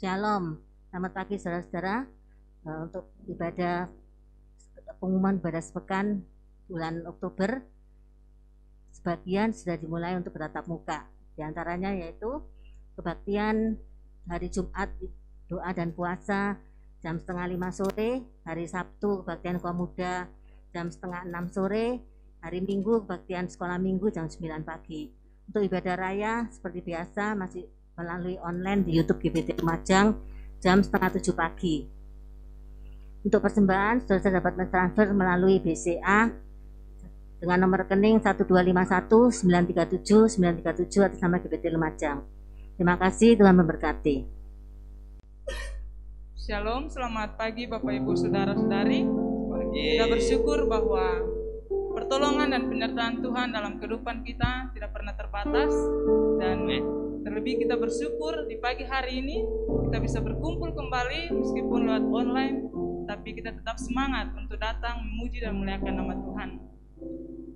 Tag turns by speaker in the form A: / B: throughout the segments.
A: Shalom, selamat pagi saudara-saudara. Untuk ibadah pengumuman ibadah sepekan bulan Oktober, sebagian sudah dimulai untuk bertatap muka. Di antaranya yaitu kebaktian hari Jumat doa dan puasa jam 5:30 sore, hari Sabtu kebaktian kaum muda jam 5:30 sore, hari Minggu kebaktian sekolah minggu jam 9 pagi. Untuk ibadah raya seperti biasa masih melalui online di YouTube GBT Lumajang jam 6:30 pagi. Untuk persembahan, saudara dapat mentransfer melalui BCA dengan nomor rekening 1251 937 937 atas nama GBT Lumajang. Terima kasih, Tuhan memberkati.
B: Shalom, selamat pagi Bapak Ibu Saudara-saudari. Kita bersyukur bahwa pertolongan dan penyertaan Tuhan dalam kehidupan kita tidak pernah terbatas, dan terlebih kita bersyukur di pagi hari ini kita bisa berkumpul kembali meskipun lewat online, tapi kita tetap semangat untuk datang memuji dan memuliakan nama Tuhan.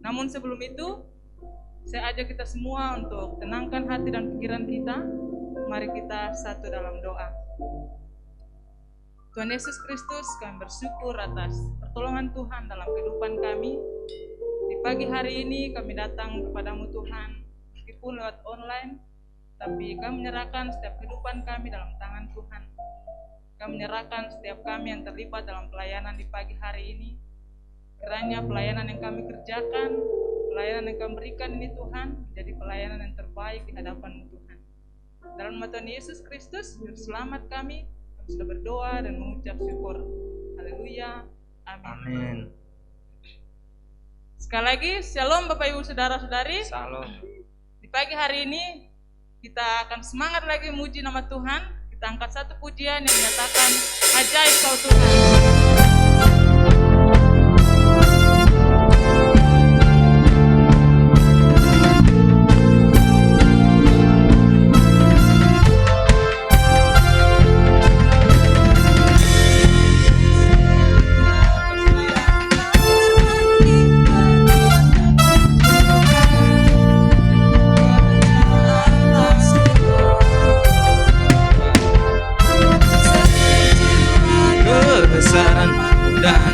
B: Namun sebelum itu, saya ajak kita semua untuk tenangkan hati dan pikiran kita. Mari kita satu dalam doa. Tuhan Yesus Kristus, kami bersyukur atas pertolongan Tuhan dalam kehidupan kami. Di pagi hari ini kami datang kepadamu Tuhan, meskipun lewat online, tapi kami menyerahkan setiap kehidupan kami dalam tangan Tuhan. Kami menyerahkan setiap kami yang terlibat dalam pelayanan di pagi hari ini. Kiranya pelayanan yang kami kerjakan, pelayanan yang kami berikan ini Tuhan, menjadi pelayanan yang terbaik di hadapan-Mu Tuhan. Dalam nama Tuhan Yesus Kristus, Juru Selamat kami sudah berdoa dan mengucap syukur. Haleluya. Amin.
C: Amin.
B: Sekali lagi, shalom Bapak Ibu Saudara-saudari.
C: Shalom.
B: Di pagi hari ini kita akan semangat lagi memuji nama Tuhan. Kita angkat satu pujian yang menyatakan ajaib Kau Tuhan.
C: Kebesaran dan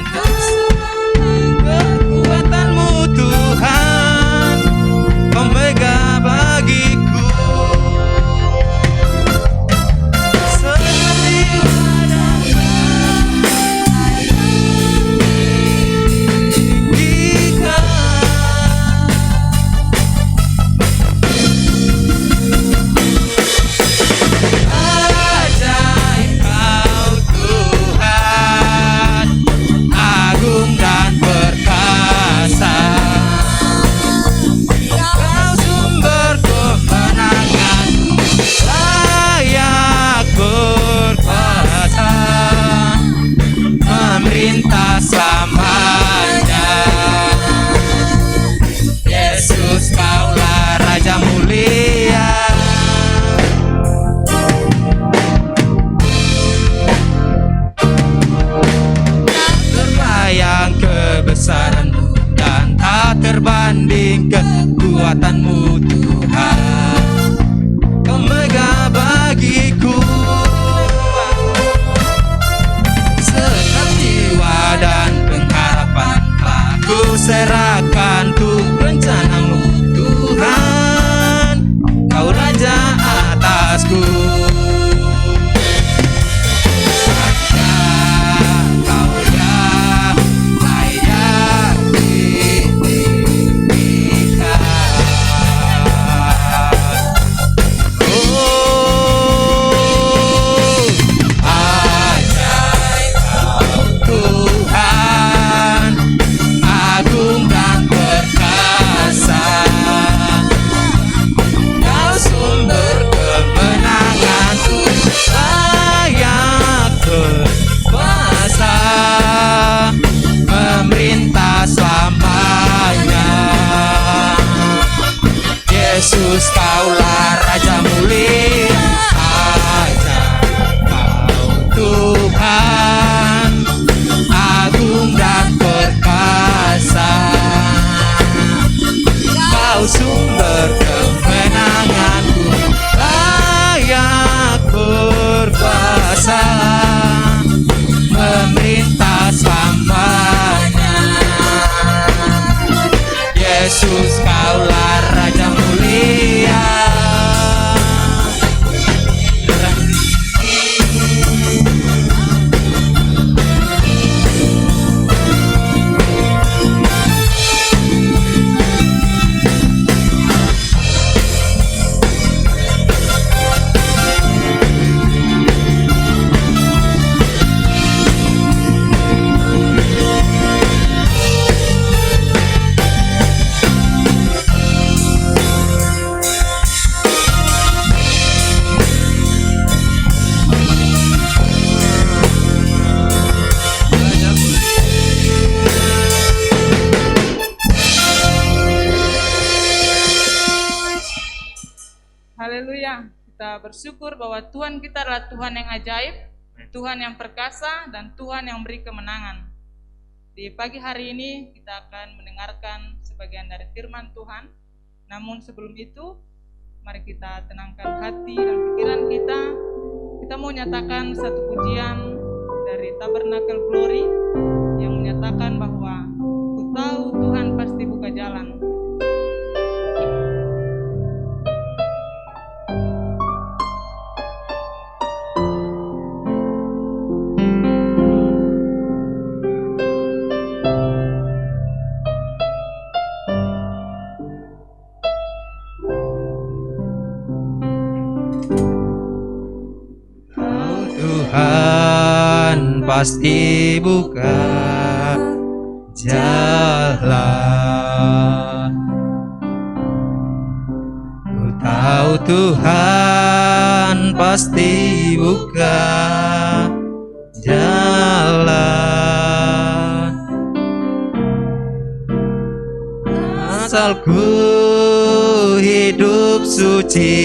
B: Kita bersyukur bahwa Tuhan kita adalah Tuhan yang ajaib, Tuhan yang perkasa, dan Tuhan yang beri kemenangan. Di pagi hari ini kita akan mendengarkan sebagian dari firman Tuhan. Namun sebelum itu, mari kita tenangkan hati dan pikiran kita. Kita mau nyatakan satu pujian dari Tabernacle Glory yang menyatakan bahwa ku tahu Tuhan pasti buka jalan.
C: Tuhan pasti buka jalan. Ku tahu Tuhan pasti buka jalan. Asal ku hidup suci,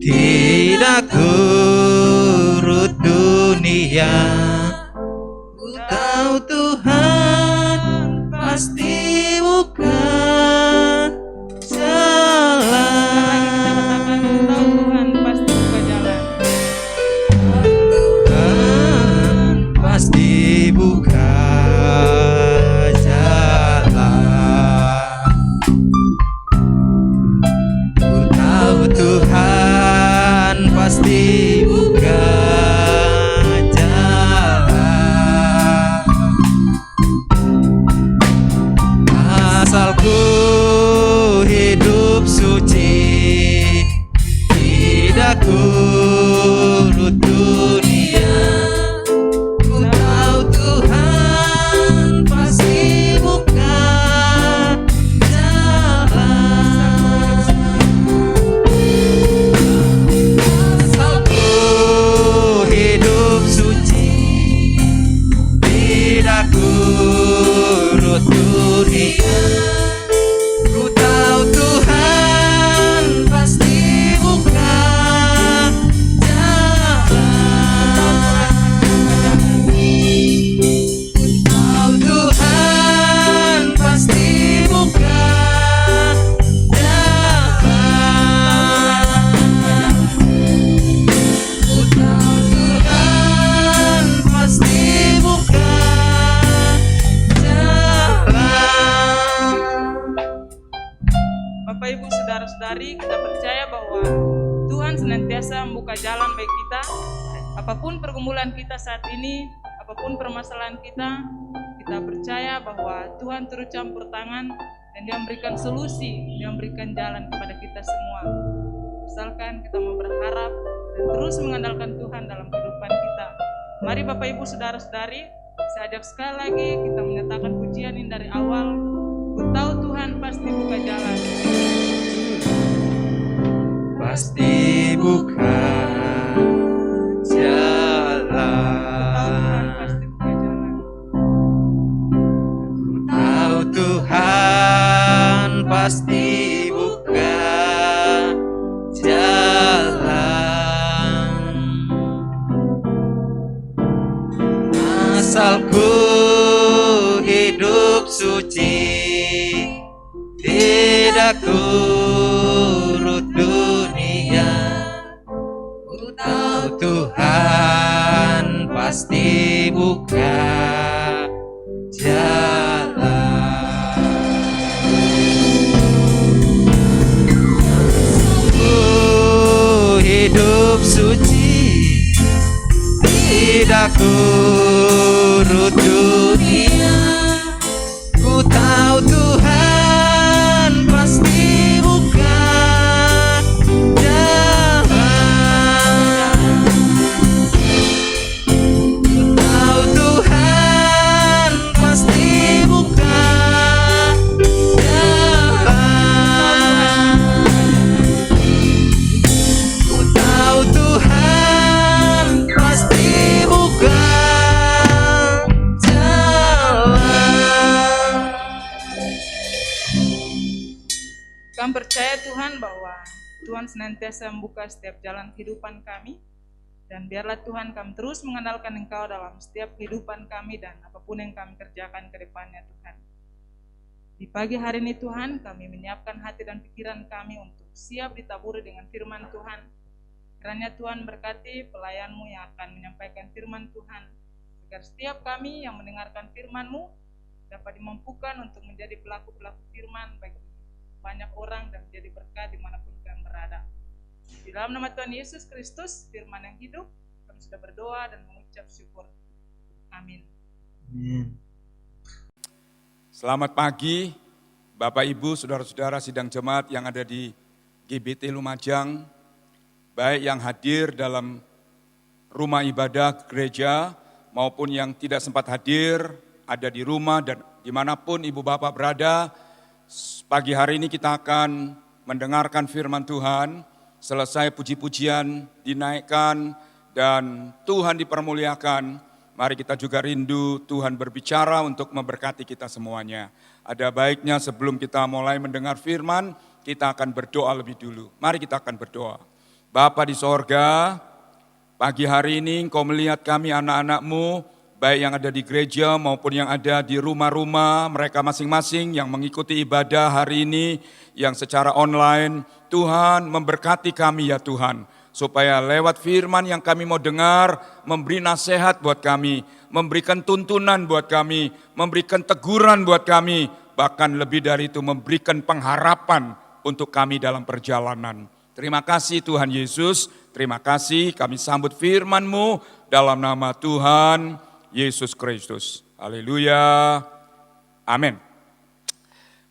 C: tidak turut dunia. Ku tahu Tuhan pasti buka jalan.
B: Ku tahu Tuhan pasti buka jalan.
C: Tuhan pasti buka jalan. Ku tahu Tuhan pasti buka jalan. Asal ku hidup suci, tidak turut dunia. Ku tahu Tuhan pasti buka jalan. Asal ku hidup suci, tidak turut dunia. Ku tahu Tuhan pasti buka jalan. Ku tahu Tuhan pasti buka jalan. Ku tahu Tuhan pasti buka jalan.
B: Bapak Ibu saudara-saudari, kita percaya bahwa Tuhan senantiasa membuka jalan bagi kita. Apapun pergumulan kita saat ini, apapun permasalahan kita, kita percaya bahwa Tuhan turut campur tangan dan Dia memberikan solusi, Dia memberikan jalan kepada kita semua. Asalkan kita mau berharap dan terus mengandalkan Tuhan dalam kehidupan kita. Mari Bapak Ibu saudara-saudari, saya ajak sekali lagi kita menyatakan pujian ini dari awal. Ku tahu Tuhan pasti buka jalan.
C: Pasti buka jalan.
B: Pasti buka jalan.
C: Tahu Tuhan pasti buka jalan. Asal ku hidup suci, tidak turut dunia. Ku tahu Tuhan pasti buka jalan. Ku hidup suci, tidak turut dunia. Ku tahu Tuhan pasti buka jalan. Ku tahu Tuhan pasti buka jalan. Ku tahu Tuhan pasti buka jalan.
B: Kami percaya Tuhan bahwa Tuhan senantiasa membuka setiap jalan kehidupan kami, dan biarlah Tuhan kami terus mengandalkan Engkau dalam setiap kehidupan kami dan apapun yang kami kerjakan ke depannya Tuhan. Di pagi hari ini Tuhan, kami menyiapkan hati dan pikiran kami untuk siap ditaburi dengan firman Tuhan. Kiranya Tuhan berkati pelayan-Mu yang akan menyampaikan firman Tuhan, agar setiap kami yang mendengarkan firman-Mu dapat dimampukan untuk menjadi pelaku-pelaku firman bagi banyak orang dan menjadi berkat dimanapun kami berada. Di dalam nama Tuhan Yesus Kristus, firman yang hidup, kami sudah berdoa dan mengucap syukur. Amin.
D: Selamat pagi, Bapak Ibu, Saudara-saudara sidang jemaat yang ada di GBT Lumajang, baik yang hadir dalam rumah ibadah gereja maupun yang tidak sempat hadir, ada di rumah dan dimanapun Ibu Bapak berada. Pagi hari ini kita akan mendengarkan firman Tuhan, selesai puji-pujian dinaikkan dan Tuhan dipermuliakan. Mari kita juga rindu Tuhan berbicara untuk memberkati kita semuanya. Ada baiknya sebelum kita mulai mendengar firman, kita akan berdoa lebih dulu. Mari kita akan berdoa. Bapa di sorga, pagi hari ini Engkau melihat kami anak-anak-Mu, baik yang ada di gereja maupun yang ada di rumah-rumah mereka masing-masing yang mengikuti ibadah hari ini, yang secara online. Tuhan memberkati kami ya Tuhan. Supaya lewat firman yang kami mau dengar, memberi nasihat buat kami, memberikan tuntunan buat kami, memberikan teguran buat kami, bahkan lebih dari itu memberikan pengharapan untuk kami dalam perjalanan. Terima kasih Tuhan Yesus, terima kasih kami sambut firman-Mu dalam nama Tuhan Yesus Kristus. Haleluya, amin.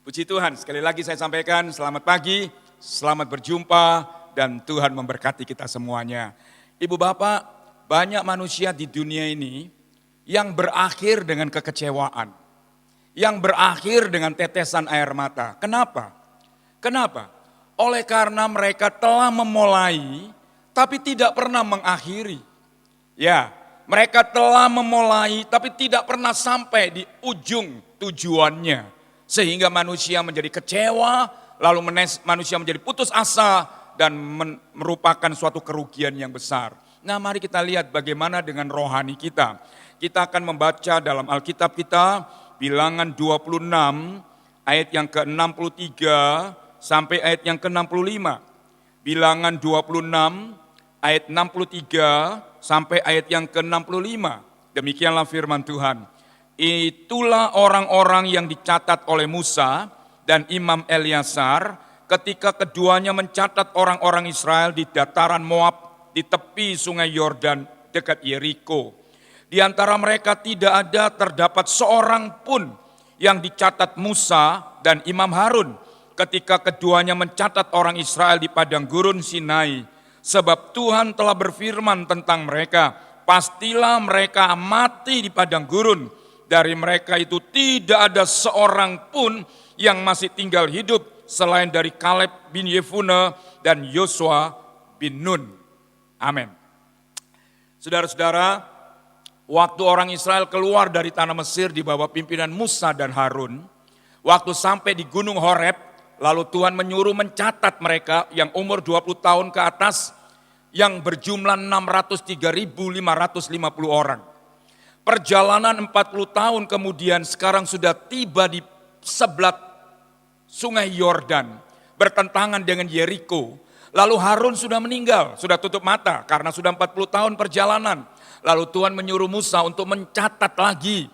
D: Puji Tuhan, sekali lagi saya sampaikan selamat pagi, selamat berjumpa, dan Tuhan memberkati kita semuanya. Ibu Bapak, banyak manusia di dunia ini yang berakhir dengan kekecewaan. Yang berakhir dengan tetesan air mata. Kenapa? Kenapa? Oleh karena mereka telah memulai, tapi tidak pernah mengakhiri. Ya, mereka telah memulai, tapi tidak pernah sampai di ujung tujuannya. Sehingga manusia menjadi kecewa, lalu manusia menjadi putus asa, dan merupakan suatu kerugian yang besar. Nah, mari kita lihat bagaimana dengan rohani kita. Kita akan membaca dalam Alkitab kita, Bilangan 26 ayat yang ke-63 sampai ayat yang ke-65. Bilangan 26 ayat 63 sampai ayat yang ke-65. Demikianlah firman Tuhan. Itulah orang-orang yang dicatat oleh Musa dan Imam Eleazar ketika keduanya mencatat orang-orang Israel di dataran Moab di tepi sungai Yordan dekat Yeriko. Di antara mereka tidak ada terdapat seorang pun yang dicatat Musa dan Imam Harun ketika keduanya mencatat orang Israel di padang gurun Sinai. Sebab Tuhan telah berfirman tentang mereka, pastilah mereka mati di padang gurun. Dari mereka itu tidak ada seorang pun yang masih tinggal hidup selain dari Kaleb bin Yefune dan Yosua bin Nun. Amin. Saudara-saudara, waktu orang Israel keluar dari tanah Mesir di bawah pimpinan Musa dan Harun, waktu sampai di Gunung Horeb, lalu Tuhan menyuruh mencatat mereka yang umur 20 tahun ke atas, yang berjumlah 603.550 orang. Perjalanan 40 tahun kemudian sekarang sudah tiba di sebelah Sungai Yordan, bertentangan dengan Yeriko. Lalu Harun sudah meninggal, sudah tutup mata karena sudah 40 tahun perjalanan. Lalu Tuhan menyuruh Musa untuk mencatat lagi,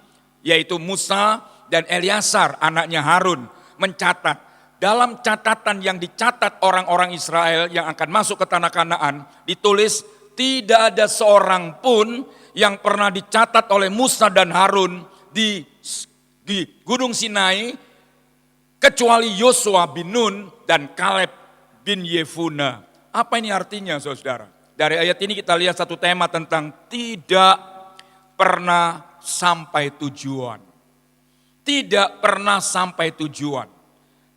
D: yaitu Musa dan Eleazar anaknya Harun mencatat. Dalam catatan yang dicatat orang-orang Israel yang akan masuk ke tanah Kanaan, ditulis tidak ada seorang pun yang pernah dicatat oleh Musa dan Harun di Gunung Sinai, kecuali Yosua bin Nun dan Kaleb bin Yefune. Apa ini artinya saudara? Dari ayat ini kita lihat satu tema tentang tidak pernah sampai tujuan. Tidak pernah sampai tujuan.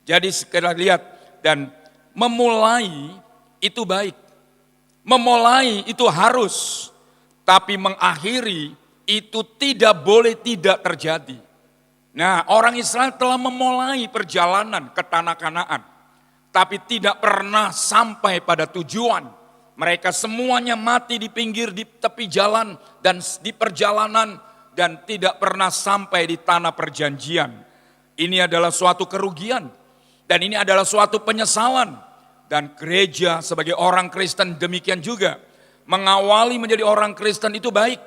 D: Jadi sekali lihat, dan memulai itu baik. Memulai itu harus. Tapi mengakhiri itu tidak boleh tidak terjadi. Nah, orang Israel telah memulai perjalanan ke tanah Kanaan. tapi tidak pernah sampai pada tujuan. Mereka semuanya mati di pinggir, di tepi jalan dan di perjalanan dan tidak pernah sampai di tanah perjanjian. Ini adalah suatu kerugian dan ini adalah suatu penyesalan. Dan gereja sebagai orang Kristen demikian juga. Mengawali menjadi orang Kristen itu baik,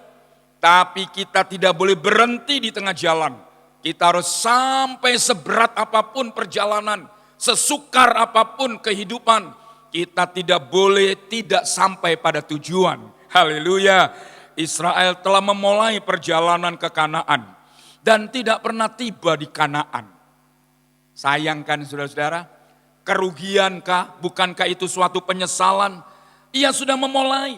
D: tapi kita tidak boleh berhenti di tengah jalan. Kita harus sampai seberat apapun perjalanan, sesukar apapun kehidupan, kita tidak boleh tidak sampai pada tujuan. Haleluya. Israel telah memulai perjalanan ke Kanaan dan tidak pernah tiba di Kanaan. Sayangkan saudara-saudara, kerugiankah? Bukankah itu suatu penyesalan? Ia sudah memulai,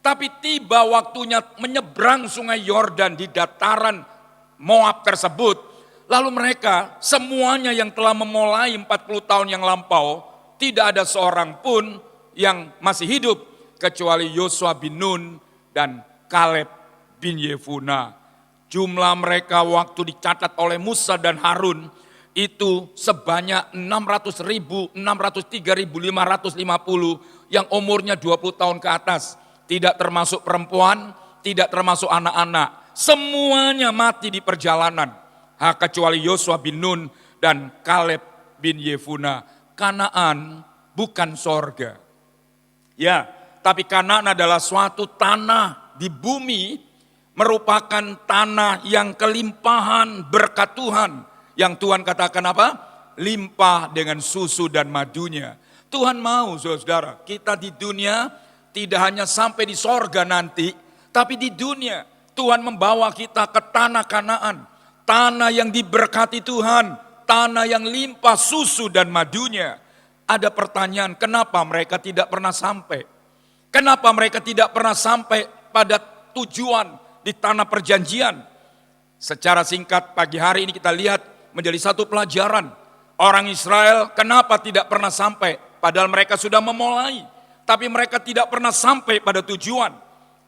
D: tapi tiba waktunya menyeberang sungai Yordan di dataran Moab tersebut. Lalu mereka semuanya yang telah memulai 40 tahun yang lampau, tidak ada seorang pun yang masih hidup kecuali Yosua bin Nun dan Kaleb bin Yefuna. Jumlah mereka waktu dicatat oleh Musa dan Harun itu sebanyak 603.550 yang umurnya 20 tahun ke atas. Tidak termasuk perempuan, tidak termasuk anak-anak. Semuanya mati di perjalanan. Kecuali Yosua bin Nun dan Kaleb bin Yefuna. Kanaan bukan sorga. Ya, tapi Kanaan adalah suatu tanah di bumi, merupakan tanah yang kelimpahan berkat Tuhan. Yang Tuhan katakan apa? Limpah dengan susu dan madunya. Tuhan mau saudara, kita di dunia tidak hanya sampai di sorga nanti, tapi di dunia Tuhan membawa kita ke tanah Kanaan. Tanah yang diberkati Tuhan. Tanah yang limpah susu dan madunya. Ada pertanyaan, kenapa mereka tidak pernah sampai? Kenapa mereka tidak pernah sampai pada tujuan di tanah perjanjian? Secara singkat pagi hari ini kita lihat menjadi satu pelajaran. Orang Israel kenapa tidak pernah sampai? Padahal mereka sudah memulai. Tapi mereka tidak pernah sampai pada tujuan.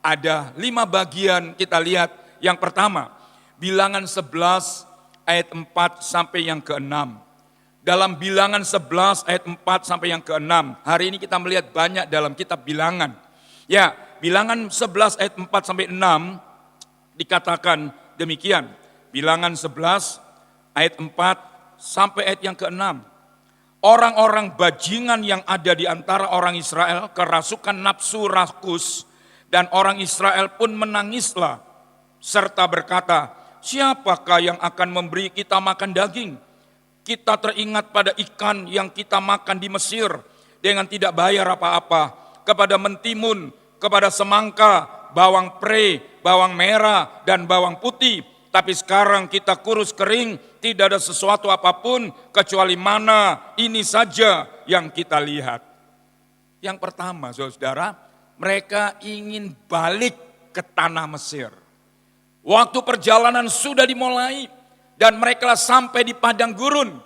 D: Ada 5 bagian kita lihat. Yang pertama, Bilangan 11 ayat 4 sampai yang ke-6. Dalam Bilangan 11 ayat 4 sampai yang ke-6. Hari ini kita melihat banyak dalam kitab Bilangan. Ya, Bilangan 11 ayat 4 sampai 6 dikatakan demikian. Bilangan 11 ayat 4 sampai ayat yang ke-6. Orang-orang bajingan yang ada di antara orang Israel kerasukan nafsu rakus dan orang Israel pun menangislah serta berkata, siapakah yang akan memberi kita makan daging? Kita teringat pada ikan yang kita makan di Mesir dengan tidak bayar apa-apa, kepada mentimun, kepada semangka, bawang pre, bawang merah, dan bawang putih. Tapi sekarang kita kurus kering, tidak ada sesuatu apapun kecuali mana ini saja yang kita lihat. Yang pertama saudara, mereka ingin balik ke tanah Mesir. Waktu perjalanan sudah dimulai dan mereka sampai di padang gurun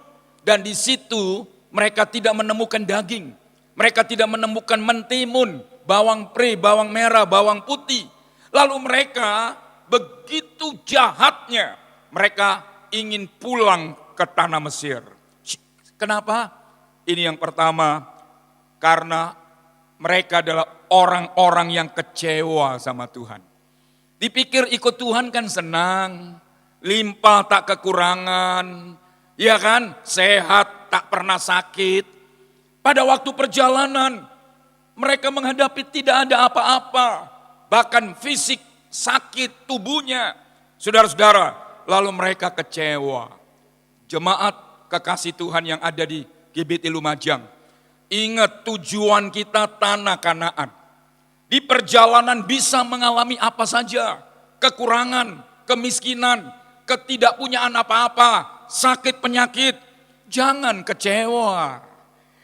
D: dan di situ mereka tidak menemukan daging, mereka tidak menemukan mentimun, bawang pre, bawang merah, bawang putih. Lalu mereka begitu jahatnya, mereka ingin pulang ke tanah Mesir. Kenapa? Ini yang pertama, karena mereka adalah orang-orang yang kecewa sama Tuhan. Dipikir ikut Tuhan kan senang, limpah tak kekurangan, ya kan, sehat tak pernah sakit. Pada waktu perjalanan mereka menghadapi tidak ada apa-apa, bahkan fisik sakit tubuhnya. Saudara-saudara, lalu mereka kecewa. Jemaat kekasih Tuhan yang ada di GBT Lumajang, ingat tujuan kita tanah Kanaan. Di perjalanan bisa mengalami apa saja, kekurangan, kemiskinan, ketidakpunyaan apa-apa, sakit penyakit. Jangan kecewa.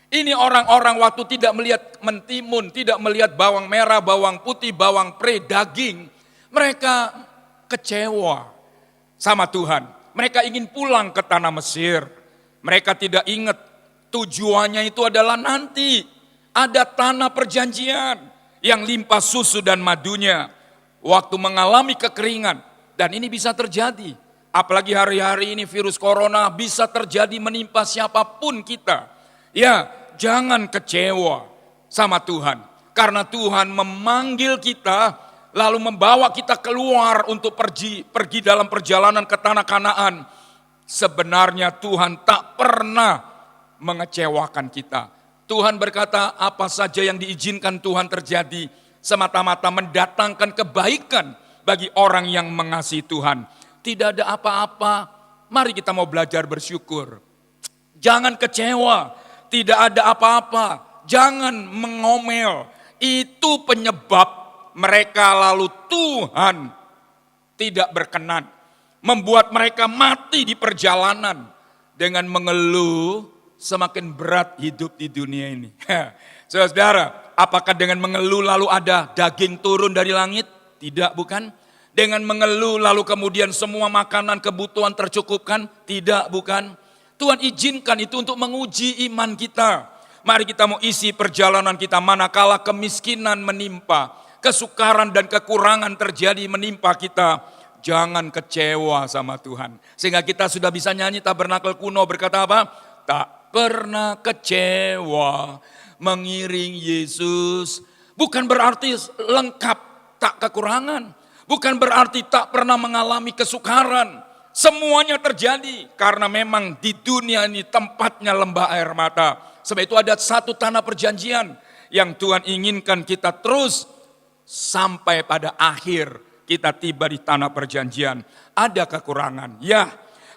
D: Ini orang-orang waktu tidak melihat mentimun, tidak melihat bawang merah, bawang putih, bawang pre, daging. Mereka kecewa sama Tuhan. Mereka ingin pulang ke tanah Mesir. Mereka tidak ingat tujuannya itu adalah nanti ada tanah perjanjian yang limpah susu dan madunya. Waktu mengalami kekeringan, dan ini bisa terjadi. Apalagi hari-hari ini virus corona bisa terjadi menimpa siapapun kita. Ya, jangan kecewa sama Tuhan. Karena Tuhan memanggil kita, lalu membawa kita keluar untuk pergi dalam perjalanan ke tanah Kanaan. Sebenarnya Tuhan tak pernah mengecewakan kita. Tuhan berkata apa saja yang diizinkan Tuhan terjadi semata-mata mendatangkan kebaikan bagi orang yang mengasihi Tuhan. Tidak ada apa-apa, mari kita mau belajar bersyukur. Jangan kecewa, tidak ada apa-apa, jangan mengomel. Itu penyebab mereka lalu Tuhan tidak berkenan. Membuat mereka mati di perjalanan dengan mengeluh semakin berat hidup di dunia ini. Saudara, apakah dengan mengeluh lalu ada daging turun dari langit? Tidak, bukan. Dengan mengeluh lalu kemudian semua makanan kebutuhan tercukupkan? Tidak, bukan. Tuhan izinkan itu untuk menguji iman kita. Mari kita mau isi perjalanan kita manakala kemiskinan menimpa, kesukaran dan kekurangan terjadi menimpa kita. Jangan kecewa sama Tuhan. Sehingga kita sudah bisa nyanyi Tabernakel kuno berkata apa? Tak pernah kecewa mengiring Yesus. Bukan berarti lengkap tak kekurangan. Bukan berarti tak pernah mengalami kesukaran. Semuanya terjadi karena memang di dunia ini tempatnya lembah air mata. Sebab itu ada satu tanah perjanjian yang Tuhan inginkan kita terus sampai pada akhir kita tiba di tanah perjanjian. Ada kekurangan, ya.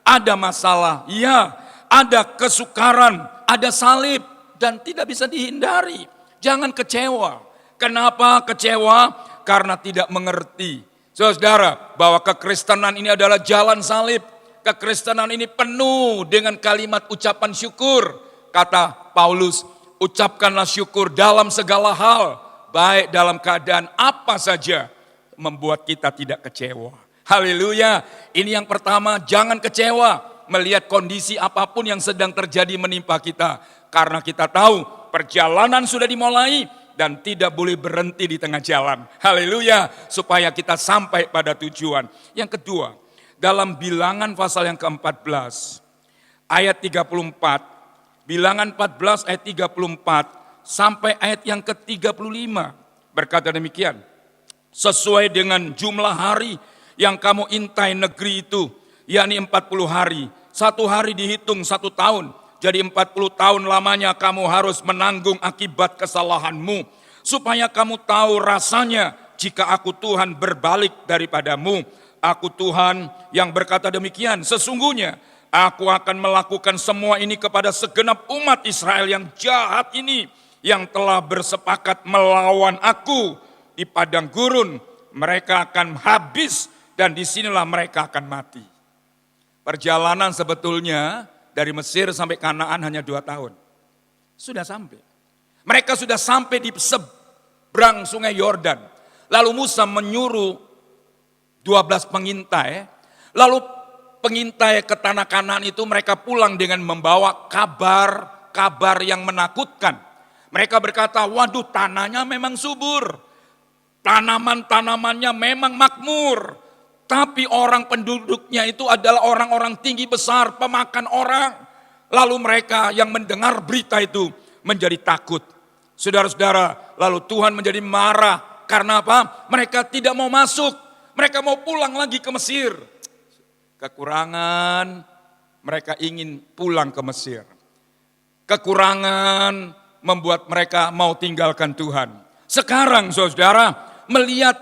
D: Ada masalah, ya. Ada kesukaran, ada salib dan tidak bisa dihindari. Jangan kecewa. Kenapa kecewa? Karena tidak mengerti. Saudara, bahwa kekristenan ini adalah jalan salib. Kekristenan ini penuh dengan kalimat ucapan syukur. Kata Paulus, ucapkanlah syukur dalam segala hal, baik dalam keadaan apa saja, membuat kita tidak kecewa. Haleluya. Ini yang pertama, jangan kecewa melihat kondisi apapun yang sedang terjadi menimpa kita. Karena kita tahu perjalanan sudah dimulai dan tidak boleh berhenti di tengah jalan. Haleluya. Supaya kita sampai pada tujuan. Yang kedua, dalam Bilangan pasal yang ke-14 ayat 34. Bilangan 14 ayat 34 sampai ayat yang ke-35 berkata demikian. Sesuai dengan jumlah hari yang kamu intai negeri itu, yakni 40 hari. 1 hari dihitung 1 tahun. Jadi 40 tahun lamanya kamu harus menanggung akibat kesalahanmu. Supaya kamu tahu rasanya jika aku Tuhan berbalik daripadamu. Aku Tuhan yang berkata demikian, sesungguhnya aku akan melakukan semua ini kepada segenap umat Israel yang jahat ini, yang telah bersepakat melawan aku di padang gurun. Mereka akan habis dan disinilah mereka akan mati. Perjalanan sebetulnya dari Mesir sampai Kanaan hanya 2 tahun. Sudah sampai. Mereka sudah sampai di seberang sungai Yordan. Lalu Musa menyuruh 12 pengintai. Lalu pengintai ke tanah Kanaan itu mereka pulang dengan membawa kabar yang menakutkan. Mereka berkata, waduh tanahnya memang subur. Tanaman-tanamannya memang makmur. Tapi orang penduduknya itu adalah orang-orang tinggi besar, pemakan orang. Lalu mereka yang mendengar berita itu menjadi takut. Saudara-saudara, lalu Tuhan menjadi marah. Karena apa? Mereka tidak mau masuk. Mereka mau pulang lagi ke Mesir. Kekurangan, mereka ingin pulang ke Mesir. Kekurangan membuat mereka mau tinggalkan Tuhan. Sekarang saudara, melihat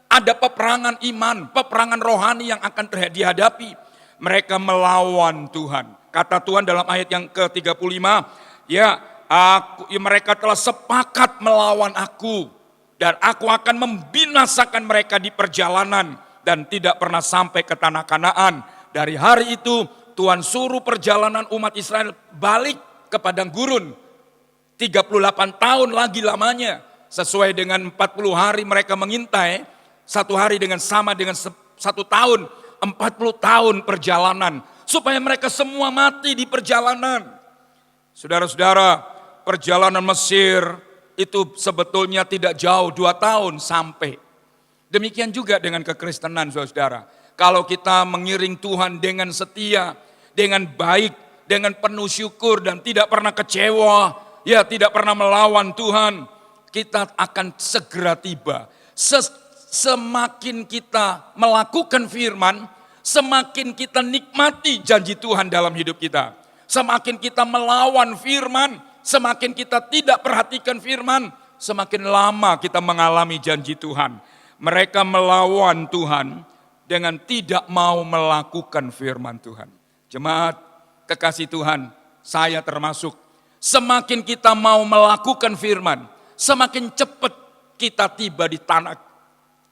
D: ada peperangan iman, peperangan rohani yang akan dihadapi. Mereka melawan Tuhan. Kata Tuhan dalam ayat yang ke-35, mereka telah sepakat melawan aku. Dan aku akan membinasakan mereka di perjalanan dan tidak pernah sampai ke tanah Kanaan. Dari hari itu Tuhan suruh perjalanan umat Israel balik ke padang gurun. 38 tahun lagi lamanya. Sesuai dengan 40 hari mereka mengintai, 1 hari sama dengan 1 tahun, 40 tahun perjalanan. Supaya mereka semua mati di perjalanan. Saudara-saudara, perjalanan Mesir itu sebetulnya tidak jauh 2 tahun sampai. Demikian juga dengan kekristenan saudara. Kalau kita mengiring Tuhan dengan setia, dengan baik, dengan penuh syukur dan tidak pernah kecewa, ya tidak pernah melawan Tuhan, kita akan segera tiba. Semakin kita melakukan firman, semakin kita nikmati janji Tuhan dalam hidup kita. Semakin kita melawan firman, semakin kita tidak perhatikan firman, semakin lama kita mengalami janji Tuhan. Mereka melawan Tuhan dengan tidak mau melakukan firman Tuhan. Jemaat kekasih Tuhan, saya termasuk. Semakin kita mau melakukan firman, semakin cepat kita tiba di tanah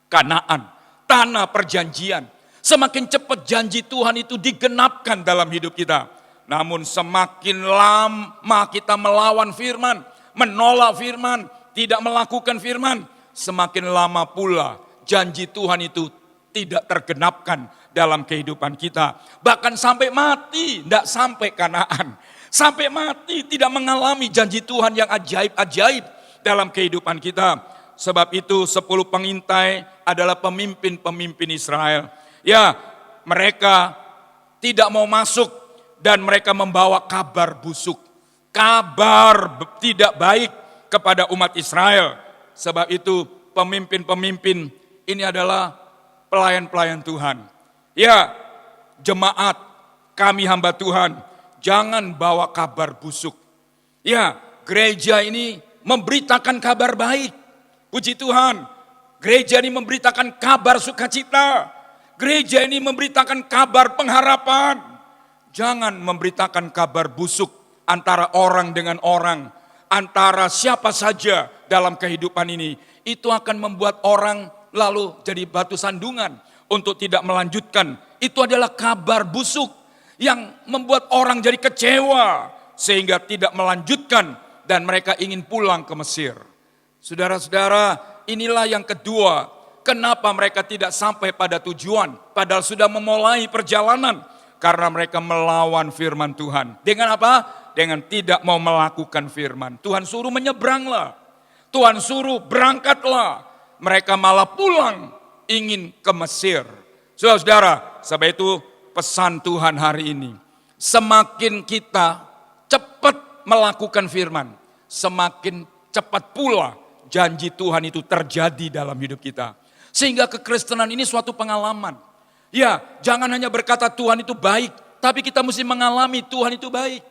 D: Kanaan, tanah perjanjian. Semakin cepat janji Tuhan itu digenapkan dalam hidup kita. Namun semakin lama kita melawan firman, menolak firman, tidak melakukan firman, semakin lama pula janji Tuhan itu tidak tergenapkan dalam kehidupan kita. Bahkan sampai mati, tidak sampai Kanaan. Sampai mati tidak mengalami janji Tuhan yang ajaib-ajaib dalam kehidupan kita. Sebab itu 10 pengintai adalah pemimpin-pemimpin Israel. Ya, mereka tidak mau masuk dan mereka membawa kabar busuk. Kabar tidak baik kepada umat Israel. Sebab itu pemimpin-pemimpin ini adalah pelayan-pelayan Tuhan. Ya, jemaat kami hamba Tuhan, jangan bawa kabar busuk. Ya, gereja ini memberitakan kabar baik. Puji Tuhan, gereja ini memberitakan kabar sukacita. Gereja ini memberitakan kabar pengharapan. Jangan memberitakan kabar busuk antara orang dengan orang, antara siapa saja dalam kehidupan ini. Itu akan membuat orang lalu jadi batu sandungan untuk tidak melanjutkan. Itu adalah kabar busuk yang membuat orang jadi kecewa sehingga tidak melanjutkan dan mereka ingin pulang ke Mesir. Saudara-saudara, inilah yang kedua, kenapa mereka tidak sampai pada tujuan padahal sudah memulai perjalanan. Karena mereka melawan firman Tuhan. Dengan apa? Dengan tidak mau melakukan firman. Tuhan suruh menyeberanglah. Tuhan suruh berangkatlah. Mereka malah pulang ingin ke Mesir. Saudara-saudara, sebab itu pesan Tuhan hari ini. Semakin kita cepat melakukan firman, semakin cepat pula janji Tuhan itu terjadi dalam hidup kita. Sehingga kekristenan ini suatu pengalaman. Ya, jangan hanya berkata Tuhan itu baik, tapi kita mesti mengalami Tuhan itu baik.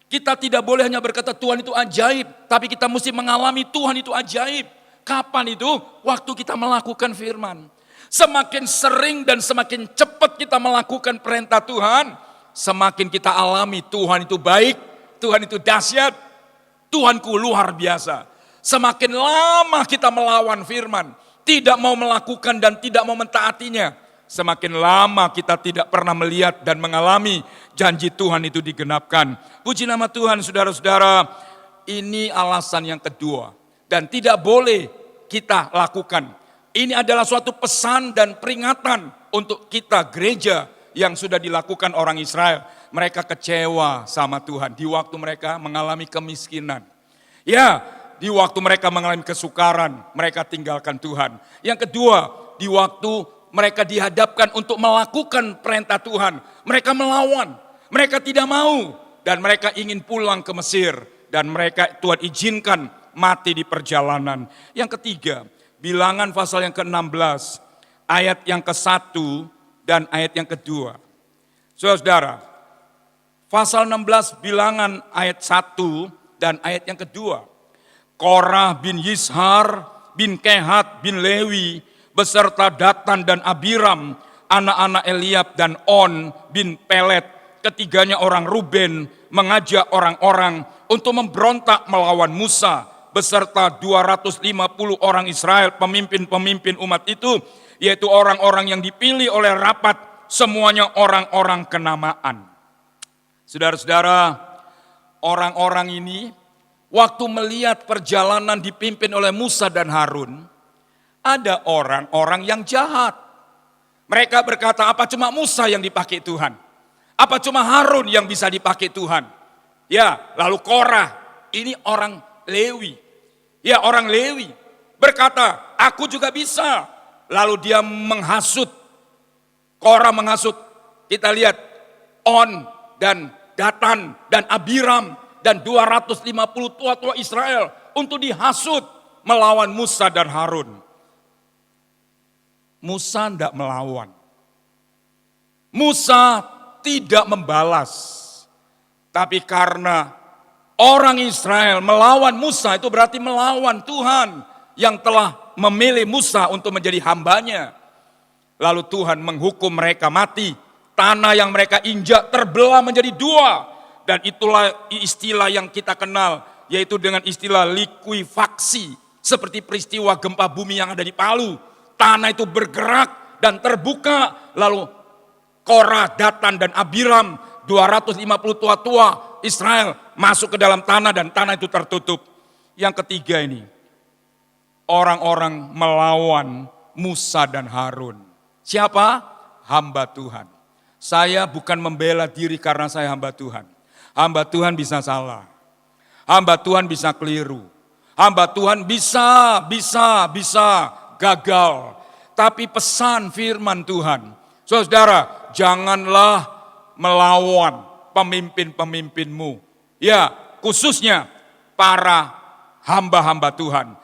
D: Kita tidak boleh hanya berkata Tuhan itu ajaib, tapi kita mesti mengalami Tuhan itu ajaib. Kapan itu? Waktu kita melakukan firman. Semakin sering dan semakin cepat kita melakukan perintah Tuhan, semakin kita alami Tuhan itu baik, Tuhan itu dahsyat, Tuhanku luar biasa. Semakin lama kita melawan firman, tidak mau melakukan dan tidak mau mentaatinya, semakin lama kita tidak pernah melihat dan mengalami janji Tuhan itu digenapkan. Puji nama Tuhan, saudara-saudara, ini alasan yang kedua. Dan tidak boleh kita lakukan. Ini adalah suatu pesan dan peringatan untuk kita gereja yang sudah dilakukan orang Israel. Mereka kecewa sama Tuhan di waktu mereka mengalami kemiskinan. Ya, di waktu mereka mengalami kesukaran, mereka tinggalkan Tuhan. Yang kedua, di waktu mereka dihadapkan untuk melakukan perintah Tuhan. Mereka melawan, mereka tidak mau. Dan mereka ingin pulang ke Mesir. Dan mereka Tuhan izinkan mati di perjalanan. Yang ketiga, Bilangan pasal yang ke-16, ayat yang ke-1 dan ayat yang kedua. Saudara-saudara, pasal 16 Bilangan ayat 1 dan ayat yang kedua. Korah bin Yishar bin Kehat bin Lewi beserta Datan dan Abiram, anak-anak Eliab dan On bin Pelet, ketiganya orang Ruben, mengajak orang-orang untuk memberontak melawan Musa, beserta 250 orang Israel, pemimpin-pemimpin umat itu, yaitu orang-orang yang dipilih oleh rapat, semuanya orang-orang kenamaan. Saudara-saudara, orang-orang ini, waktu melihat perjalanan dipimpin oleh Musa dan Harun, ada orang-orang yang jahat. Mereka berkata, apa cuma Musa yang dipakai Tuhan? Apa cuma Harun yang bisa dipakai Tuhan? Ya, lalu Korah, ini orang Lewi. Ya, orang Lewi berkata, aku juga bisa. Lalu dia menghasut. Korah menghasut. Kita lihat On dan Datan dan Abiram dan 250 tua-tua Israel untuk dihasut melawan Musa dan Harun. Musa tidak melawan. Musa tidak membalas. Tapi karena orang Israel melawan Musa, itu berarti melawan Tuhan yang telah memilih Musa untuk menjadi hambanya. Lalu Tuhan menghukum mereka mati. Tanah yang mereka injak terbelah menjadi dua. Dan itulah istilah yang kita kenal, yaitu dengan istilah likuifaksi. Seperti peristiwa gempa bumi yang ada di Palu. Tanah itu bergerak dan terbuka. Lalu Korah, Datan, dan Abiram, 250 tua-tua Israel masuk ke dalam tanah dan tanah itu tertutup. Yang ketiga ini, orang-orang melawan Musa dan Harun. Siapa? Hamba Tuhan. Saya bukan membela diri karena saya hamba Tuhan. Hamba Tuhan bisa salah. Hamba Tuhan bisa keliru. Hamba Tuhan bisa gagal. Tapi pesan firman Tuhan, saudara, janganlah melawan pemimpin-pemimpinmu. Ya, khususnya para hamba-hamba Tuhan.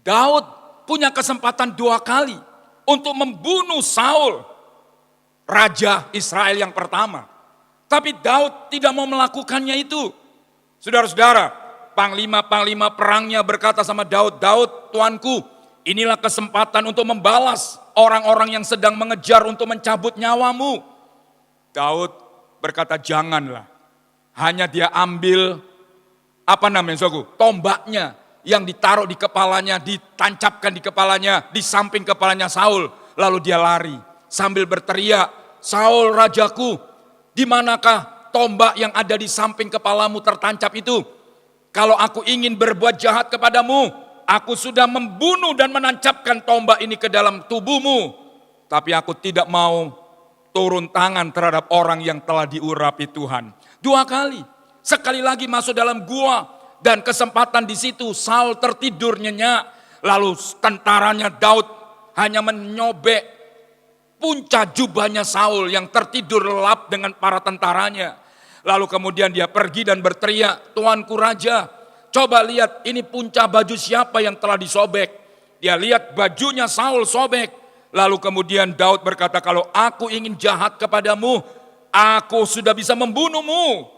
D: Daud punya kesempatan 2 kali untuk membunuh Saul, raja Israel yang pertama. Tapi Daud tidak mau melakukannya itu. Saudara-saudara, panglima-panglima perangnya berkata sama Daud, Daud, tuanku, inilah kesempatan untuk membalas orang-orang yang sedang mengejar untuk mencabut nyawamu. Daud berkata, janganlah. Hanya dia ambil, tombaknya yang ditaruh di kepalanya, ditancapkan di kepalanya, di samping kepalanya Saul. Lalu dia lari sambil berteriak, Saul rajaku, di manakah tombak yang ada di samping kepalamu tertancap itu? Kalau aku ingin berbuat jahat kepadamu, aku sudah membunuh dan menancapkan tombak ini ke dalam tubuhmu. Tapi aku tidak mau turun tangan terhadap orang yang telah diurapi Tuhan. 2 kali, sekali lagi masuk dalam gua dan kesempatan di situ Saul tertidur nyenyak. Lalu tentaranya Daud hanya menyobek puncak jubahnya Saul yang tertidur lelap dengan para tentaranya. Lalu kemudian dia pergi dan berteriak, Tuanku Raja, coba lihat ini puncak baju siapa yang telah disobek. Dia lihat bajunya Saul sobek. Lalu kemudian Daud berkata, kalau aku ingin jahat kepadamu, aku sudah bisa membunuhmu.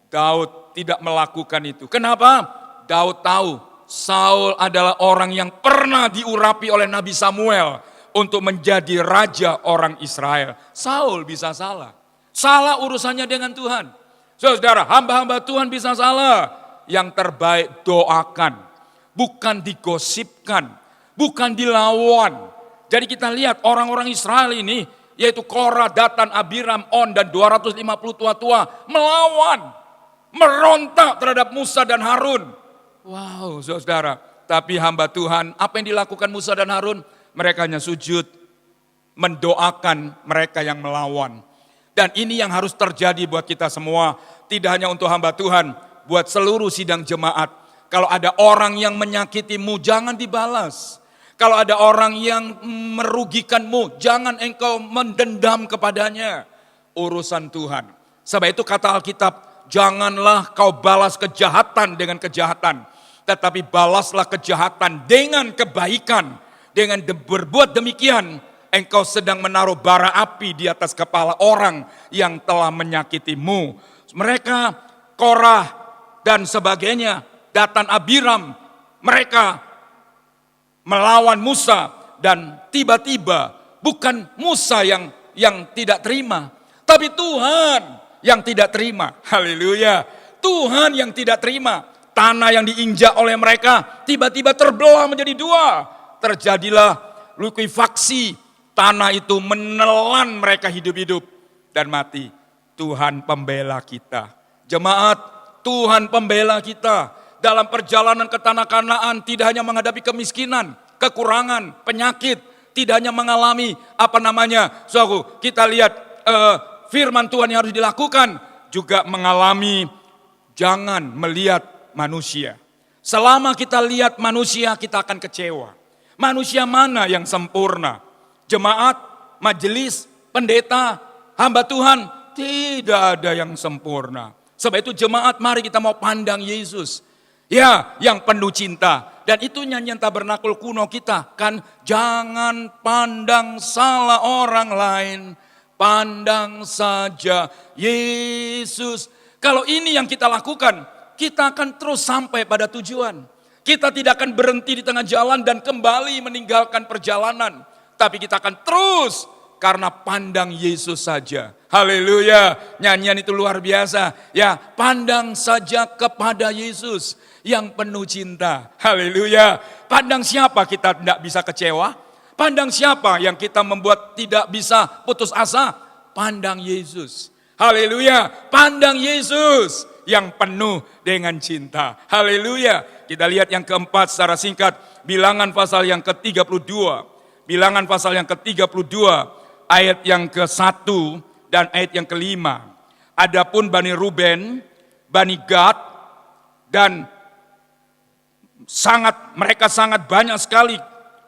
D: Daud tidak melakukan itu. Kenapa? Daud tahu Saul adalah orang yang pernah diurapi oleh Nabi Samuel untuk menjadi raja orang Israel. Saul bisa salah. Salah urusannya dengan Tuhan. Saudara, hamba-hamba Tuhan bisa salah. Yang terbaik doakan. Bukan digosipkan. Bukan dilawan. Jadi kita lihat orang-orang Israel ini, yaitu Korah, Datan, Abiram, On, dan 250 tua-tua melawan. Merontak terhadap Musa dan Harun. Wow, saudara. Tapi hamba Tuhan, apa yang dilakukan Musa dan Harun? Mereka hanya sujud, mendoakan mereka yang melawan. Dan ini yang harus terjadi buat kita semua. Tidak hanya untuk hamba Tuhan, buat seluruh sidang jemaat. Kalau ada orang yang menyakitimu, jangan dibalas. Kalau ada orang yang merugikanmu, jangan engkau mendendam kepadanya. Urusan Tuhan. Sebab itu kata Alkitab, janganlah kau balas kejahatan dengan kejahatan. Tetapi balaslah kejahatan dengan kebaikan. Dengan berbuat demikian, engkau sedang menaruh bara api di atas kepala orang yang telah menyakitimu. Mereka, Korah dan sebagainya, Datan, Abiram, mereka melawan Musa. Dan tiba-tiba bukan Musa yang tidak terima, tapi Tuhan yang tidak terima. Haleluya. Tuhan yang tidak terima. Tanah yang diinjak oleh mereka tiba-tiba terbelah menjadi 2. Terjadilah likuifaksi, tanah itu menelan mereka hidup-hidup dan mati. Tuhan pembela kita. Jemaat, Tuhan pembela kita. Dalam perjalanan ke tanah Kanaan tidak hanya menghadapi kemiskinan, kekurangan, penyakit, tidak hanya mengalami kita lihat firman Tuhan yang harus dilakukan, juga mengalami jangan melihat manusia. Selama kita lihat manusia, kita akan kecewa. Manusia mana yang sempurna? Jemaat, majelis, pendeta, hamba Tuhan, tidak ada yang sempurna. Sebab itu jemaat, mari kita mau pandang Yesus. Ya, yang penuh cinta. Dan itu nyanyian Tabernakul kuno kita kan, jangan pandang salah orang lain, pandang saja Yesus. Kalau ini yang kita lakukan, kita akan terus sampai pada tujuan. Kita tidak akan berhenti di tengah jalan dan kembali meninggalkan perjalanan. Tapi kita akan terus karena pandang Yesus saja. Haleluya, nyanyian itu luar biasa. Ya, pandang saja kepada Yesus yang penuh cinta. Haleluya, pandang siapa kita tidak bisa kecewa? Pandang siapa yang kita membuat tidak bisa putus asa? Pandang Yesus. Haleluya, pandang Yesus yang penuh dengan cinta. Haleluya. Kita lihat yang keempat secara singkat, Bilangan pasal yang ke-32. Bilangan pasal yang ke-32, ayat yang ke-1 dan ayat yang ke-5. Adapun Bani Ruben, Bani Gad, dan mereka sangat banyak sekali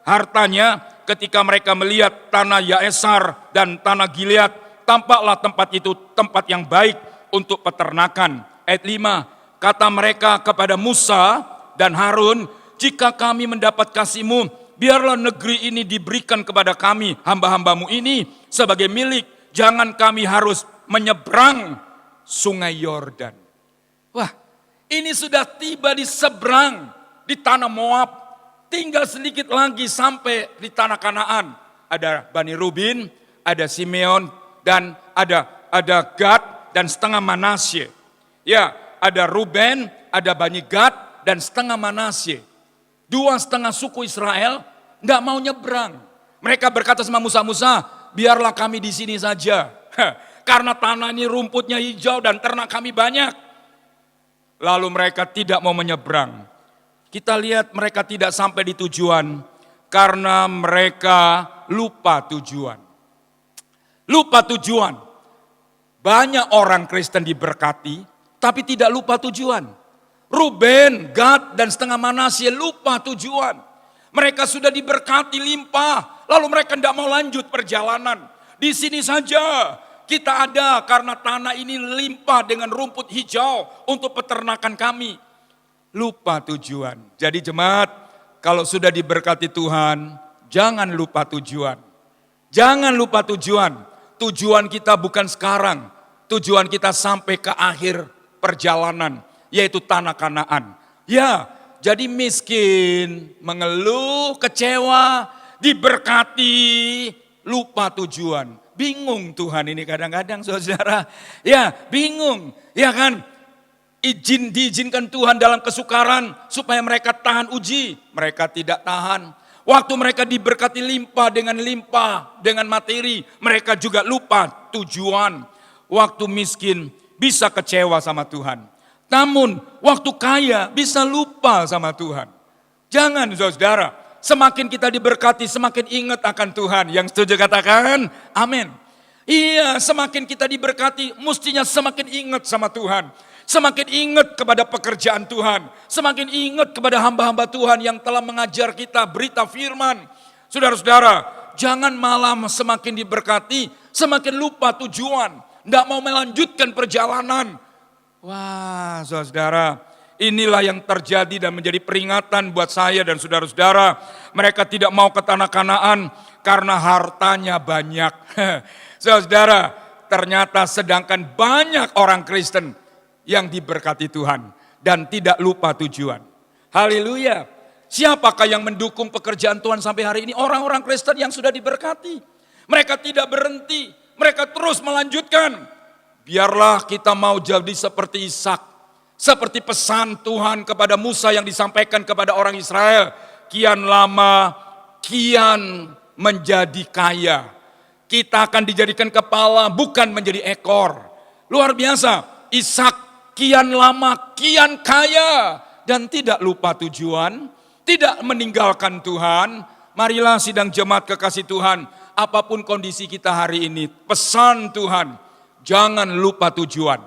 D: hartanya ketika mereka melihat tanah Yaesar dan tanah Gilead, tampaklah tempat itu tempat yang baik untuk peternakan. Ayat 5, kata mereka kepada Musa dan Harun, jika kami mendapat kasih-Mu, biarlah negeri ini diberikan kepada kami, hamba-hambamu ini, sebagai milik. Jangan kami harus menyeberang sungai Yordan. Wah, ini sudah tiba di seberang, di tanah Moab. Tinggal sedikit lagi sampai di tanah Kanaan. Ada Bani Ruben, ada Simeon, dan ada Gad dan setengah Manasye. Ya, ada Ruben, ada Bani Gad, dan setengah Manasye. 2,5 suku Israel nggak mau nyebrang. Mereka berkata sama Musa, biarlah kami di sini saja. Karena tanah ini rumputnya hijau dan ternak kami banyak. Lalu mereka tidak mau menyeberang. Kita lihat mereka tidak sampai di tujuan karena mereka lupa tujuan. Lupa tujuan. Banyak orang Kristen diberkati, tapi tidak lupa tujuan. Ruben, Gad, dan setengah Manasye lupa tujuan. Mereka sudah diberkati limpah, lalu mereka tidak mau lanjut perjalanan. Di sini saja kita ada karena tanah ini limpah dengan rumput hijau untuk peternakan kami. Lupa tujuan. Jadi jemaat, kalau sudah diberkati Tuhan, jangan lupa tujuan. Jangan lupa tujuan. Tujuan kita bukan sekarang. Tujuan kita sampai ke akhir perjalanan, yaitu tanah Kanaan. Ya, jadi miskin, mengeluh, kecewa, diberkati, lupa tujuan. Bingung Tuhan ini kadang-kadang saudara. Ya, bingung. Ya kan? Diizinkan Tuhan dalam kesukaran supaya mereka tahan uji. Mereka tidak tahan. Waktu mereka diberkati limpah dengan materi, mereka juga lupa tujuan. Waktu miskin bisa kecewa sama Tuhan. Namun waktu kaya bisa lupa sama Tuhan. Jangan saudara, semakin kita diberkati semakin ingat akan Tuhan. Yang setuju katakan amin. Iya, semakin kita diberkati mestinya semakin ingat sama Tuhan. Semakin ingat kepada pekerjaan Tuhan. Semakin ingat kepada hamba-hamba Tuhan yang telah mengajar kita berita firman. Saudara-saudara, jangan malah semakin diberkati, semakin lupa tujuan. Tidak mau melanjutkan perjalanan. Wah, saudara, inilah yang terjadi dan menjadi peringatan buat saya dan saudara-saudara. Mereka tidak mau ke tanah Kanaan karena hartanya banyak. Saudara, ternyata sedangkan banyak orang Kristen yang diberkati Tuhan dan tidak lupa tujuan. Haleluya. Siapakah yang mendukung pekerjaan Tuhan sampai hari ini? Orang-orang Kristen yang sudah diberkati. Mereka tidak berhenti, mereka terus melanjutkan. Biarlah kita mau jadi seperti Ishak. Seperti pesan Tuhan kepada Musa yang disampaikan kepada orang Israel. Kian lama, kian menjadi kaya. Kita akan dijadikan kepala, bukan menjadi ekor. Luar biasa, Ishak kian lama, kian kaya. Dan tidak lupa tujuan, tidak meninggalkan Tuhan. Marilah sidang jemaat kekasih Tuhan, apapun kondisi kita hari ini, pesan Tuhan, jangan lupa tujuan.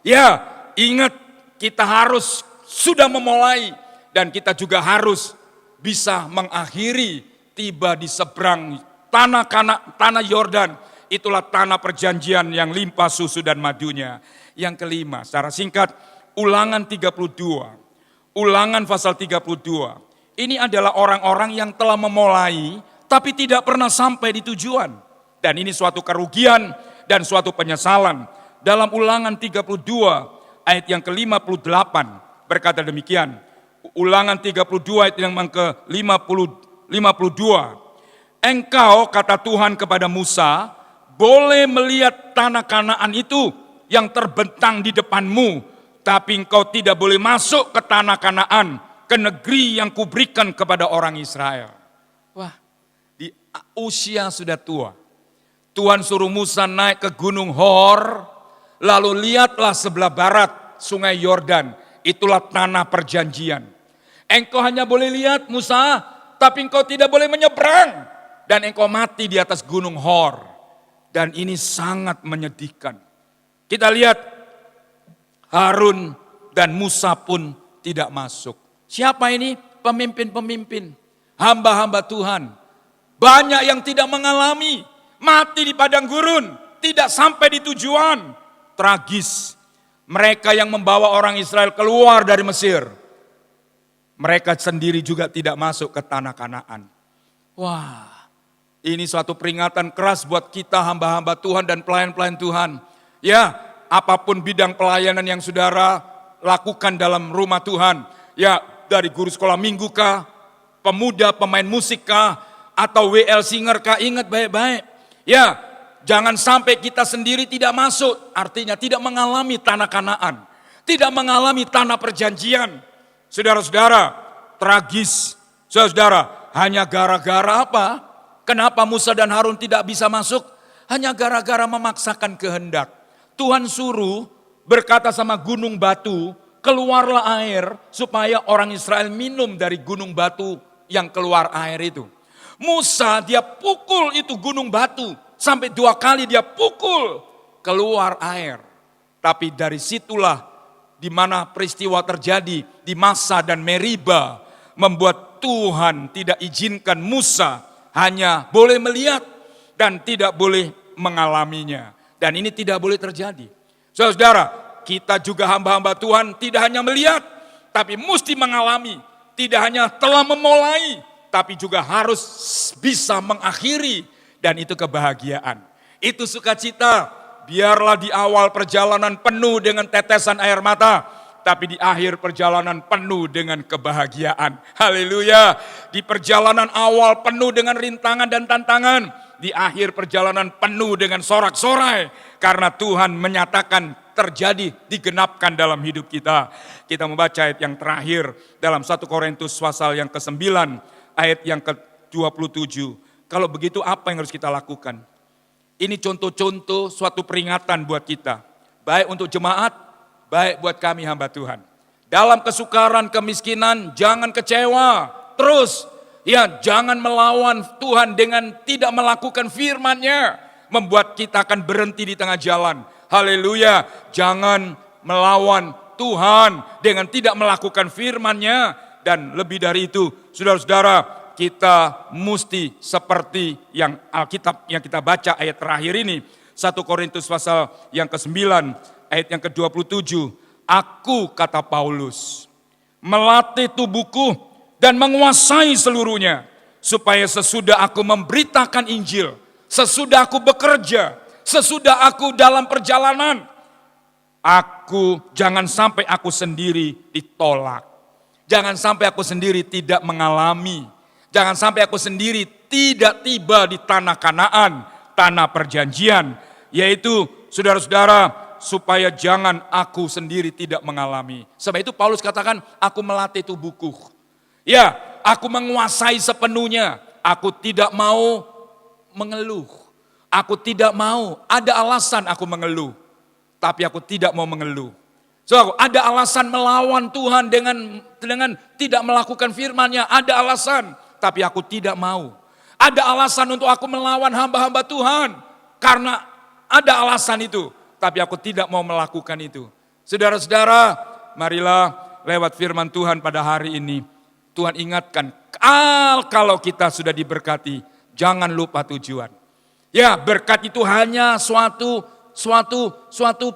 D: Ya, ingat kita harus sudah memulai dan kita juga harus bisa mengakhiri tiba di seberang tanah Yordan itulah tanah perjanjian yang limpah susu dan madunya. Yang kelima, secara singkat, Ulangan 32. Ulangan pasal 32. Ini adalah orang-orang yang telah memulai tapi tidak pernah sampai di tujuan. Dan ini suatu kerugian dan suatu penyesalan. Dalam Ulangan 32 ayat yang ke-58 berkata demikian. Ulangan 32 ayat yang ke-52. Engkau, kata Tuhan kepada Musa, boleh melihat tanah Kanaan itu yang terbentang di depanmu, tapi engkau tidak boleh masuk ke tanah Kanaan, ke negeri yang kuberikan kepada orang Israel. Wah, di usia sudah tua. Tuhan suruh Musa naik ke Gunung Hor, lalu lihatlah sebelah barat sungai Yordan, itulah tanah perjanjian. Engkau hanya boleh lihat Musa, tapi engkau tidak boleh menyeberang. Dan engkau mati di atas Gunung Hor. Dan ini sangat menyedihkan. Kita lihat Harun dan Musa pun tidak masuk. Siapa ini? Pemimpin-pemimpin, hamba-hamba Tuhan. Banyak yang tidak mengalami, mati di padang gurun, tidak sampai di tujuan. Tragis. Mereka yang membawa orang Israel keluar dari Mesir, mereka sendiri juga tidak masuk ke tanah Kanaan. Wah, ini suatu peringatan keras buat kita hamba-hamba Tuhan dan pelayan-pelayan Tuhan. Ya, apapun bidang pelayanan yang saudara lakukan dalam rumah Tuhan. Ya, dari guru sekolah minggu kah, pemuda, pemain musik kah, atau WL singer kah, ingat baik-baik. Ya, jangan sampai kita sendiri tidak masuk. Artinya tidak mengalami tanah Kanaan. Tidak mengalami tanah perjanjian. Saudara-saudara, tragis. Saudara-saudara, hanya gara-gara apa? Kenapa Musa dan Harun tidak bisa masuk? Hanya gara-gara memaksakan kehendak. Tuhan suruh berkata sama gunung batu, keluarlah air supaya orang Israel minum dari gunung batu yang keluar air itu. Musa dia pukul itu gunung batu, sampai 2 kali dia pukul keluar air. Tapi dari situlah di mana peristiwa terjadi di Massa dan Meriba, membuat Tuhan tidak izinkan Musa hanya boleh melihat dan tidak boleh mengalaminya. Dan ini tidak boleh terjadi. Saudara, kita juga hamba-hamba Tuhan tidak hanya melihat, tapi mesti mengalami. Tidak hanya telah memulai, tapi juga harus bisa mengakhiri. Dan itu kebahagiaan. Itu sukacita. Biarlah di awal perjalanan penuh dengan tetesan air mata, tapi di akhir perjalanan penuh dengan kebahagiaan. Haleluya. Di perjalanan awal penuh dengan rintangan dan tantangan, di akhir perjalanan penuh dengan sorak-sorai, karena Tuhan menyatakan terjadi, digenapkan dalam hidup kita. Kita membaca ayat yang terakhir dalam 1 Korintus pasal yang ke-9 ayat yang ke-27. Kalau begitu apa yang harus kita lakukan? Ini contoh-contoh suatu peringatan buat kita. Baik untuk jemaat, baik buat kami hamba Tuhan. Dalam kesukaran, kemiskinan, jangan kecewa. Terus, ya jangan melawan Tuhan dengan tidak melakukan firman-Nya. Membuat kita akan berhenti di tengah jalan. Haleluya, jangan melawan Tuhan dengan tidak melakukan firman-Nya. Dan lebih dari itu, saudara-saudara, kita mesti seperti yang Alkitab yang kita baca ayat terakhir ini. 1 Korintus pasal yang ke-9 ayat yang ke-27. Aku, kata Paulus, melatih tubuhku dan menguasai seluruhnya. Supaya sesudah aku memberitakan Injil, sesudah aku bekerja, sesudah aku dalam perjalanan, jangan sampai aku sendiri ditolak. Jangan sampai aku sendiri tidak mengalami. Jangan sampai aku sendiri tidak tiba di tanah Kanaan, tanah perjanjian. Yaitu saudara-saudara, supaya jangan aku sendiri tidak mengalami. Sebab itu Paulus katakan, aku melatih tubuhku. Ya, aku menguasai sepenuhnya. Aku tidak mau mengeluh. Aku tidak mau, ada alasan aku mengeluh. Tapi aku tidak mau mengeluh. So, ada alasan melawan Tuhan dengan tidak melakukan firman-Nya. Ada alasan. Tapi aku tidak mau. Ada alasan untuk aku melawan hamba-hamba Tuhan. Karena ada alasan itu. Tapi aku tidak mau melakukan itu. Saudara-saudara, marilah lewat firman Tuhan pada hari ini. Tuhan ingatkan, kalau kita sudah diberkati, jangan lupa tujuan. Ya, berkat itu hanya suatu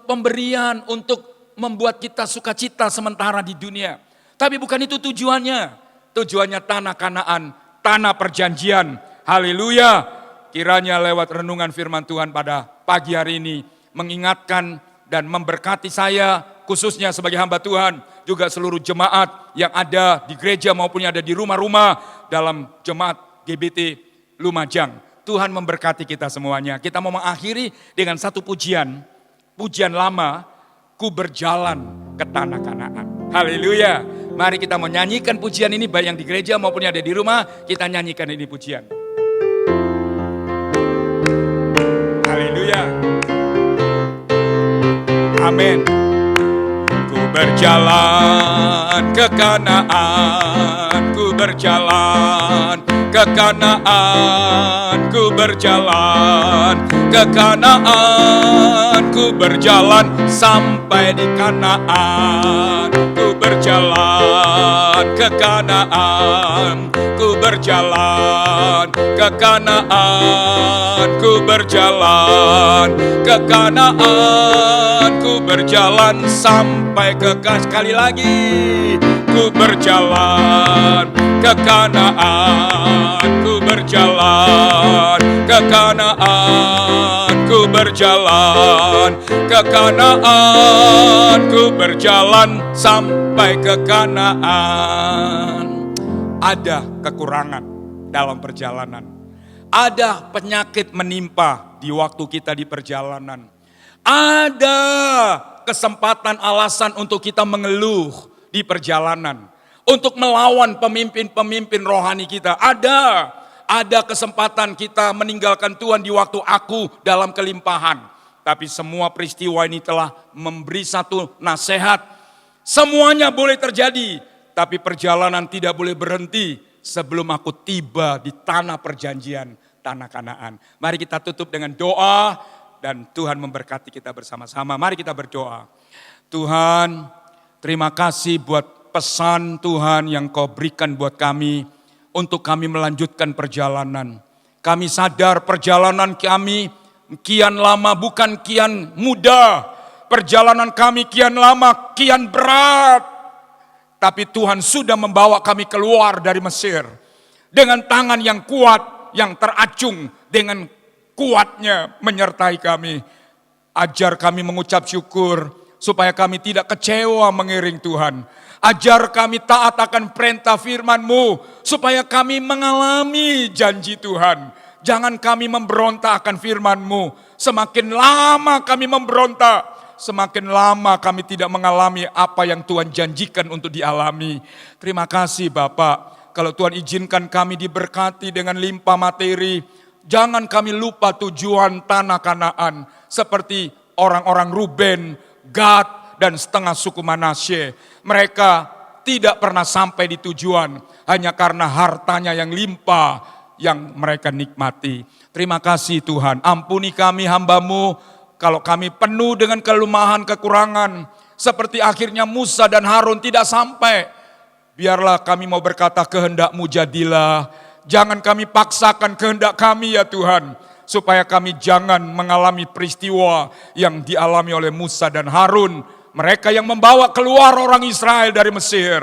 D: pemberian untuk membuat kita sukacita sementara di dunia. Tapi bukan itu tujuannya. Tujuannya tanah Kanaan, tanah perjanjian. Haleluya. Kiranya lewat renungan firman Tuhan pada pagi hari ini mengingatkan dan memberkati saya khususnya sebagai hamba Tuhan, juga seluruh jemaat yang ada di gereja maupun yang ada di rumah-rumah dalam jemaat GBT Lumajang. Tuhan memberkati kita semuanya. Kita mau mengakhiri dengan satu pujian lama, ku berjalan ke tanah Kanaan. Haleluya. Mari kita menyanyikan pujian ini baik yang di gereja maupun yang ada di rumah, kita nyanyikan ini pujian. Haleluya. Amin. Ku berjalan ke Kanaan, ku berjalan ke Kanaan, ku berjalan ke Kanaan, ku berjalan sampai di Kanaan, ku berjalan ke Kanaan, ku berjalan ke Kanaan, ku berjalan ke Kanaan, ku berjalan sampai ke sekali lagi, ku berjalan ke Kanaan, ku berjalan ke Kanaan, ku berjalan ke Kanaan, ku berjalan sampai ke Kanaan. Ada kekurangan dalam perjalanan. Ada penyakit menimpa di waktu kita di perjalanan. Ada kesempatan alasan untuk kita mengeluh di perjalanan. Untuk melawan pemimpin-pemimpin rohani kita. Ada kesempatan kita meninggalkan Tuhan di waktu aku dalam kelimpahan. Tapi semua peristiwa ini telah memberi satu nasihat. Semuanya boleh terjadi, tapi perjalanan tidak boleh berhenti sebelum aku tiba di tanah perjanjian, tanah Kanaan. Mari kita tutup dengan doa dan Tuhan memberkati kita bersama-sama. Mari kita berdoa. Tuhan, terima kasih buat pesan Tuhan yang Kau berikan buat kami untuk kami melanjutkan perjalanan. Kami sadar perjalanan kami kian lama bukan kian mudah. Perjalanan kami kian lama, kian berat. Tapi Tuhan sudah membawa kami keluar dari Mesir. Dengan tangan yang kuat, yang teracung dengan kuatnya menyertai kami. Ajar kami mengucap syukur supaya kami tidak kecewa mengiring Tuhan. Ajar kami taat akan perintah firman-Mu supaya kami mengalami janji Tuhan. Jangan kami memberontak akan firman-Mu. Semakin lama kami memberontak, semakin lama kami tidak mengalami apa yang Tuhan janjikan untuk dialami. Terima kasih Bapak. Kalau Tuhan izinkan kami diberkati dengan limpah materi, jangan kami lupa tujuan tanah Kanaan. Seperti orang-orang Ruben, Gad, dan setengah suku Manasye. Mereka tidak pernah sampai di tujuan hanya karena hartanya yang limpah yang mereka nikmati. Terima kasih Tuhan, ampuni kami hamba-Mu kalau kami penuh dengan kelemahan kekurangan. Seperti akhirnya Musa dan Harun tidak sampai. Biarlah kami mau berkata kehendak-Mu jadilah. Jangan kami paksakan kehendak kami ya Tuhan. Supaya kami jangan mengalami peristiwa yang dialami oleh Musa dan Harun. Mereka yang membawa keluar orang Israel dari Mesir.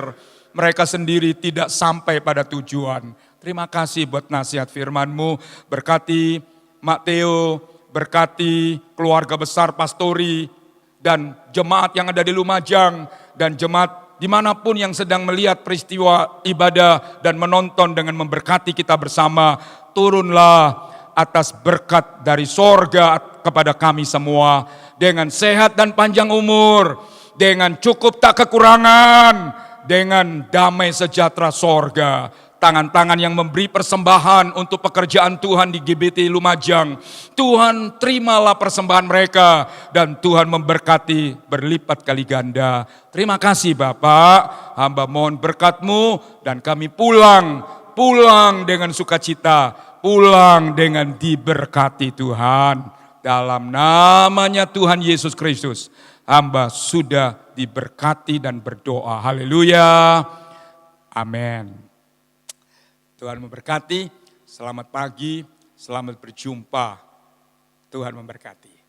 D: Mereka sendiri tidak sampai pada tujuan. Terima kasih buat nasihat firman-Mu. Berkati Mak Theo, berkati keluarga besar pastori, dan jemaat yang ada di Lumajang, dan jemaat dimanapun yang sedang melihat peristiwa ibadah dan menonton dengan memberkati kita bersama. Turunlah atas berkat dari sorga kepada kami semua. Dengan sehat dan panjang umur, dengan cukup tak kekurangan, dengan damai sejahtera sorga. Tangan-tangan yang memberi persembahan untuk pekerjaan Tuhan di GBT Lumajang. Tuhan terimalah persembahan mereka dan Tuhan memberkati berlipat kali ganda. Terima kasih Bapak, hamba mohon berkat-Mu dan kami pulang dengan sukacita, pulang dengan diberkati Tuhan. Dalam namanya Tuhan Yesus Kristus, hamba sudah diberkati dan berdoa. Haleluya. Amin. Tuhan memberkati, selamat pagi, selamat berjumpa Tuhan memberkati.